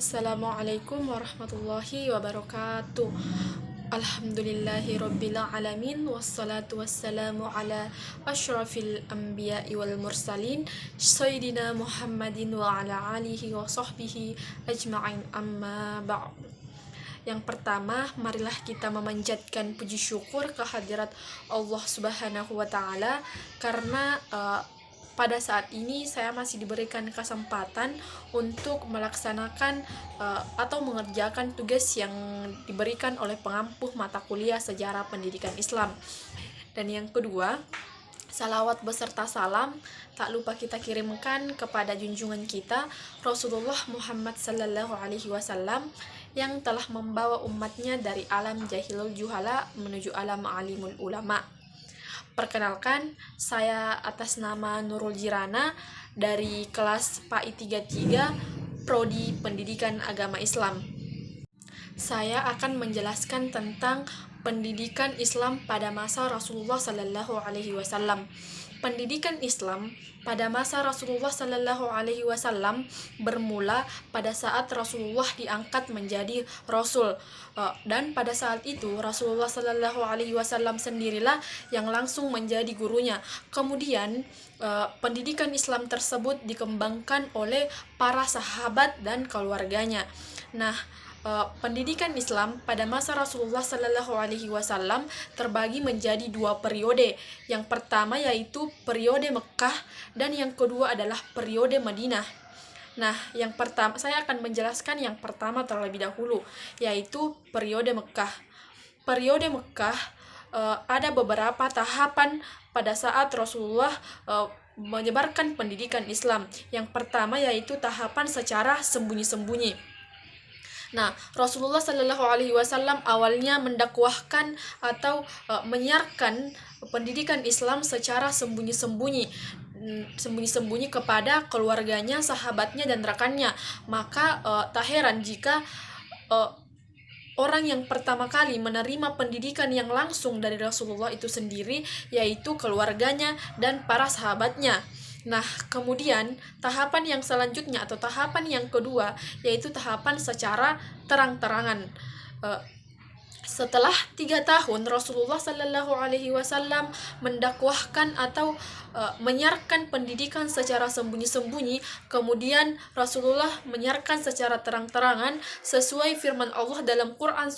Assalamualaikum warahmatullahi wabarakatuh. Alhamdulillahi rabbil alamin, wassalatu wassalamu ala asyrafil anbiya'i wal mursalin sayyidina Muhammadin wa ala alihi wa sahbihi ajma'in, amma ba'd. Yang pertama, marilah kita memanjatkan puji syukur kehadirat Allah Subhanahu wa taala karena pada saat ini saya masih diberikan kesempatan untuk melaksanakan atau mengerjakan tugas yang diberikan oleh pengampu mata kuliah Sejarah Pendidikan Islam. Dan yang kedua, salawat beserta salam tak lupa kita kirimkan kepada junjungan kita Rasulullah Muhammad Sallallahu Alaihi Wasallam yang telah membawa umatnya dari alam jahilul juhala menuju alam alimul ulama. Perkenalkan, saya atas nama Nurul Jirana dari kelas PAI 33 Prodi Pendidikan Agama Islam. Saya akan menjelaskan tentang pendidikan Islam pada masa Rasulullah Sallallahu Alaihi Wasallam. Pendidikan Islam pada masa Rasulullah Sallallahu Alaihi Wasallam bermula pada saat Rasulullah diangkat menjadi Rasul, dan pada saat itu Rasulullah Sallallahu Alaihi Wasallam sendirilah yang langsung menjadi gurunya. Kemudian pendidikan Islam tersebut dikembangkan oleh para sahabat dan keluarganya. Nah, pendidikan Islam pada masa Rasulullah Sallallahu Alaihi Wasallam terbagi menjadi dua periode. Yang pertama yaitu periode Mekah dan yang kedua adalah periode Madinah. Nah, yang pertama saya akan menjelaskan yang pertama terlebih dahulu, yaitu periode Mekah. Periode Mekah ada beberapa tahapan pada saat Rasulullah menyebarkan pendidikan Islam. Yang pertama yaitu tahapan secara sembunyi-sembunyi. Nah, Rasulullah Shallallahu Alaihi Wasallam awalnya mendakwahkan atau menyiarkan pendidikan Islam secara sembunyi-sembunyi kepada keluarganya, sahabatnya, dan rekannya. Maka tak heran jika orang yang pertama kali menerima pendidikan yang langsung dari Rasulullah itu sendiri, yaitu keluarganya dan para sahabatnya. Nah, kemudian tahapan yang selanjutnya atau tahapan yang kedua yaitu tahapan secara terang-terangan. Setelah 3 tahun Rasulullah Sallallahu Alaihi Wasallam mendakwahkan atau menyiarkan pendidikan secara sembunyi-sembunyi, kemudian Rasulullah menyiarkan secara terang-terangan sesuai firman Allah dalam Quran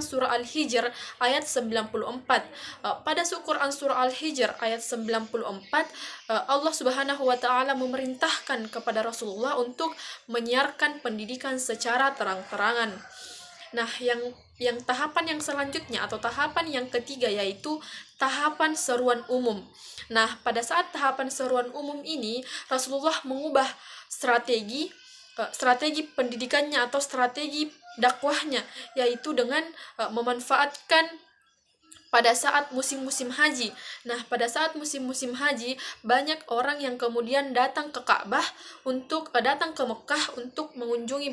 surah Al-Hijr ayat 94. Pada Quran surah Al-Hijr ayat 94, Allah Subhanahu wa taala memerintahkan kepada Rasulullah untuk menyiarkan pendidikan secara terang-terangan. Nah, yang tahapan yang selanjutnya atau tahapan yang ketiga yaitu tahapan seruan umum. Nah, pada saat tahapan seruan umum ini Rasulullah mengubah strategi pendidikannya atau strategi dakwahnya, yaitu dengan memanfaatkan pada saat musim-musim haji. Nah, pada saat musim-musim haji banyak orang yang kemudian datang ke Ka'bah datang ke Mekah untuk mengunjungi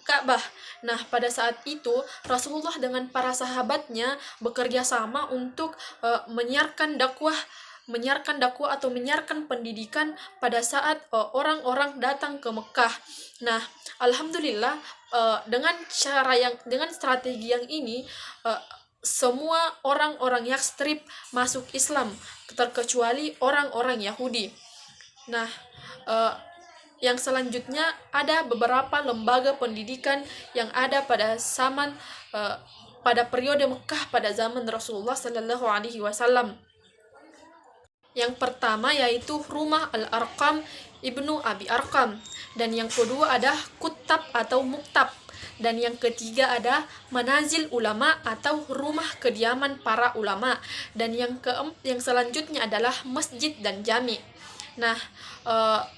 Ka'bah. Nah, pada saat itu Rasulullah dengan para sahabatnya bekerja sama untuk menyiarkan dakwah atau menyiarkan pendidikan pada saat orang-orang datang ke Mekah. Nah, alhamdulillah dengan strategi yang ini semua orang-orang Yathrib masuk Islam terkecuali orang-orang Yahudi. Nah, yang selanjutnya ada beberapa lembaga pendidikan yang ada pada periode Mekah pada zaman Rasulullah Sallallahu Alaihi Wasallam. Yang pertama yaitu Rumah Al-Arqam Ibnu Abi Arqam, dan yang kedua ada Kutab atau Muktab, dan yang ketiga ada Manazil Ulama atau rumah kediaman para ulama, dan yang selanjutnya adalah masjid dan jami. Nah,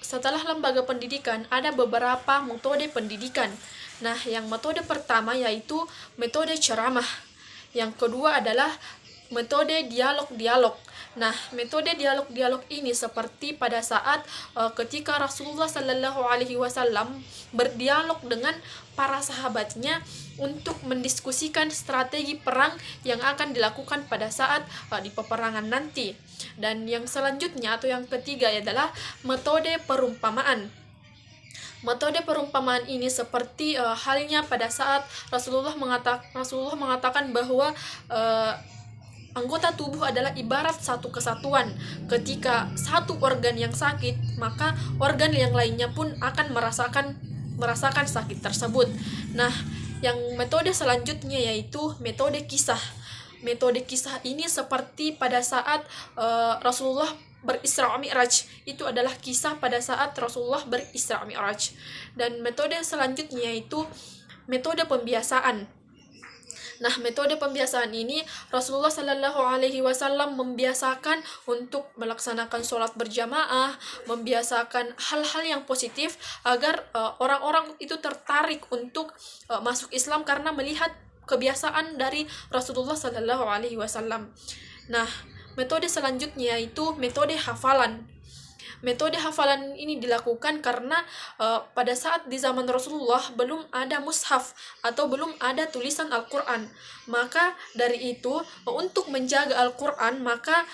setelah lembaga pendidikan ada beberapa metode pendidikan. Nah, yang metode pertama yaitu metode ceramah. Yang kedua adalah metode dialog-dialog. Nah, metode dialog-dialog ini seperti pada saat ketika Rasulullah Sallallahu Alaihi Wasallam berdialog dengan para sahabatnya untuk mendiskusikan strategi perang yang akan dilakukan pada saat di peperangan nanti. Dan yang selanjutnya atau yang ketiga adalah metode perumpamaan. Metode perumpamaan ini seperti halnya pada saat Rasulullah mengatakan bahwa anggota tubuh adalah ibarat satu kesatuan. Ketika satu organ yang sakit, maka organ yang lainnya pun akan merasakan sakit tersebut. Nah, yang metode selanjutnya yaitu metode kisah. Metode kisah ini seperti pada saat Rasulullah berisra Mi'raj. Itu adalah kisah pada saat Rasulullah berisra Mi'raj. Dan metode selanjutnya yaitu metode pembiasaan. Nah, metode pembiasaan ini Rasulullah Shallallahu Alaihi Wasallam membiasakan untuk melaksanakan sholat berjamaah, membiasakan hal-hal yang positif agar orang-orang itu tertarik untuk masuk Islam karena melihat kebiasaan dari Rasulullah Shallallahu Alaihi Wasallam. Nah, metode selanjutnya yaitu metode hafalan. Metode hafalan ini dilakukan karena pada saat di zaman Rasulullah belum ada mushaf atau belum ada tulisan Al-Quran. Maka dari itu untuk menjaga Al-Quran maka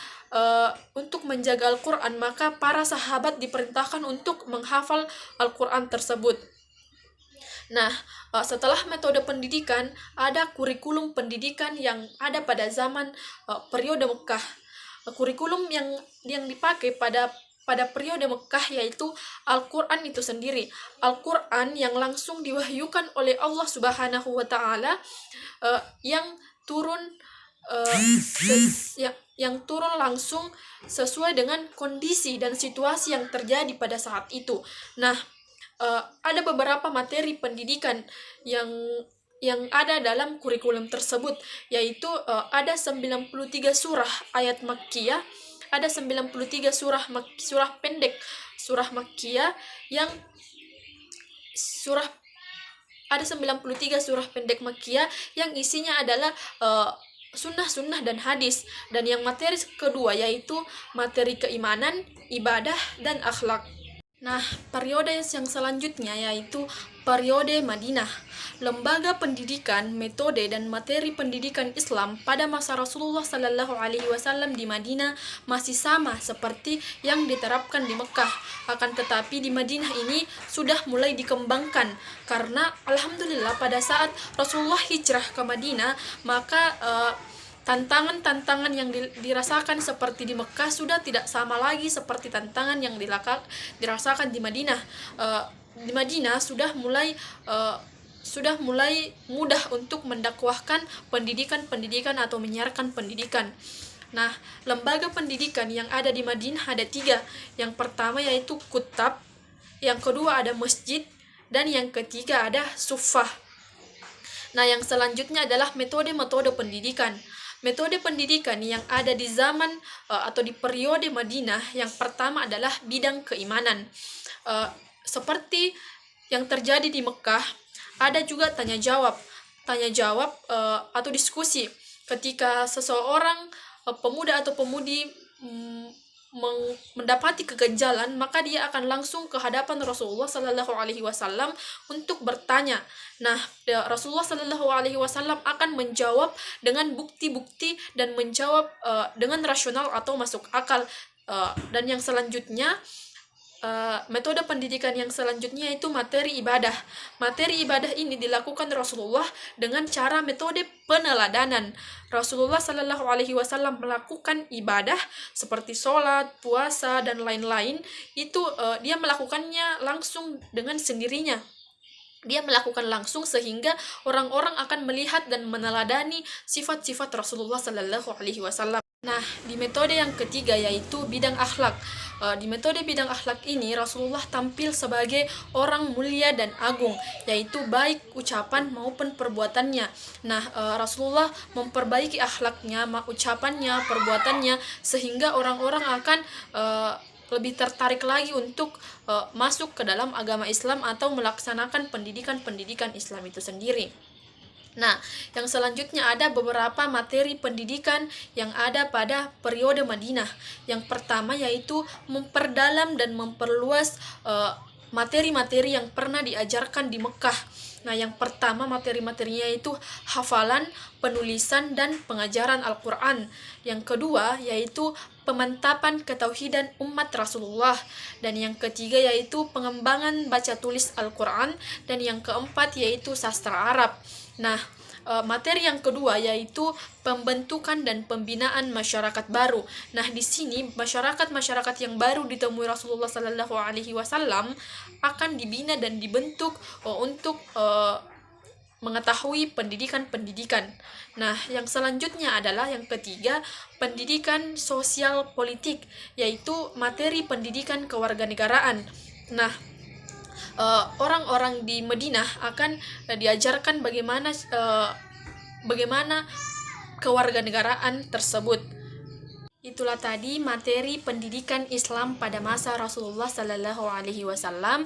para sahabat diperintahkan untuk menghafal Al-Quran tersebut. Nah, setelah metode pendidikan, ada kurikulum pendidikan yang ada pada zaman periode Mekah. Kurikulum yang dipakai pada periode Mekah yaitu Al-Quran itu sendiri. Al-Quran yang langsung diwahyukan oleh Allah Subhanahu wa Ta'ala, yang turun langsung sesuai dengan kondisi dan situasi yang terjadi pada saat itu. Nah, ada beberapa materi pendidikan yang ada dalam kurikulum tersebut, yaitu ada 93 surah ayat Makkiyah, ada 93 surah pendek, surah Makkiyah ada 93 surah pendek Makkiyah yang isinya adalah sunnah-sunnah dan hadis. Dan yang materi kedua yaitu materi keimanan, ibadah, dan akhlak. Nah, periode yang selanjutnya yaitu periode Madinah. Lembaga pendidikan, metode, dan materi pendidikan Islam pada masa Rasulullah Sallallahu Alaihi Wasallam di Madinah masih sama seperti yang diterapkan di Mekah. Akan tetapi di Madinah ini sudah mulai dikembangkan karena alhamdulillah pada saat Rasulullah hijrah ke Madinah, maka tantangan-tantangan yang dirasakan seperti di Mekah sudah tidak sama lagi seperti tantangan yang dirasakan di Madinah. Di Madinah sudah mulai mudah untuk mendakwahkan pendidikan atau menyiarkan pendidikan. Nah, lembaga pendidikan yang ada di Madinah ada 3. Yang pertama yaitu kutab, yang kedua ada masjid, dan yang ketiga ada suffah. Nah, yang selanjutnya adalah metode-metode pendidikan. Metode pendidikan yang ada di zaman atau di periode Madinah, yang pertama adalah bidang keimanan. Seperti yang terjadi di Mekah, ada juga tanya jawab atau diskusi. Ketika seseorang pemuda atau pemudi mendapati keganjalan, maka dia akan langsung ke hadapan Rasulullah Sallallahu Alaihi Wasallam untuk bertanya. Nah, Rasulullah Sallallahu Alaihi Wasallam akan menjawab dengan bukti-bukti dan menjawab dengan rasional atau masuk akal. Dan yang selanjutnya, metode pendidikan yang selanjutnya itu materi ibadah. Materi ibadah ini dilakukan Rasulullah dengan cara metode peneladanan. Rasulullah Sallallahu Alaihi Wasallam melakukan ibadah seperti sholat, puasa, dan lain-lain. Itu dia melakukannya langsung dengan sendirinya. Dia melakukan langsung sehingga orang-orang akan melihat dan meneladani sifat-sifat Rasulullah Sallallahu Alaihi Wasallam. Nah, di metode yang ketiga yaitu bidang akhlak. Di metode bidang akhlak ini Rasulullah tampil sebagai orang mulia dan agung, yaitu baik ucapan maupun perbuatannya. Nah, Rasulullah memperbaiki akhlaknya, ucapannya, perbuatannya, sehingga orang-orang akan lebih tertarik lagi untuk masuk ke dalam agama Islam atau melaksanakan pendidikan Islam itu sendiri. Nah, yang selanjutnya ada beberapa materi pendidikan yang ada pada periode Madinah. Yang pertama yaitu memperdalam dan memperluas materi-materi yang pernah diajarkan di Mekah. Nah, yang pertama materi-materinya itu hafalan, penulisan, dan pengajaran Al-Quran. Yang kedua yaitu pemantapan ketauhidan umat Rasulullah, dan yang ketiga yaitu pengembangan baca tulis Al-Quran, dan yang keempat yaitu sastra Arab. Nah, materi yang kedua yaitu pembentukan dan pembinaan masyarakat baru. Nah, di sini masyarakat yang baru ditemui Rasulullah Sallallahu Alaihi Wasallam akan dibina dan dibentuk untuk mengetahui pendidikan-pendidikan. Nah, yang selanjutnya adalah yang ketiga, pendidikan sosial politik, yaitu materi pendidikan kewarganegaraan. Nah, orang-orang di Madinah akan diajarkan bagaimana kewarganegaraan tersebut. Itulah tadi materi pendidikan Islam pada masa Rasulullah Sallallahu Alaihi Wasallam.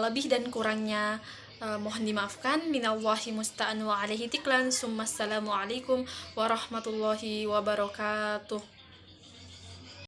Lebih dan kurangnya mohon dimaafkan. Minallahi musta'an wa alaihi tiklan. Assalamualaikum warahmatullahi wabarakatuh.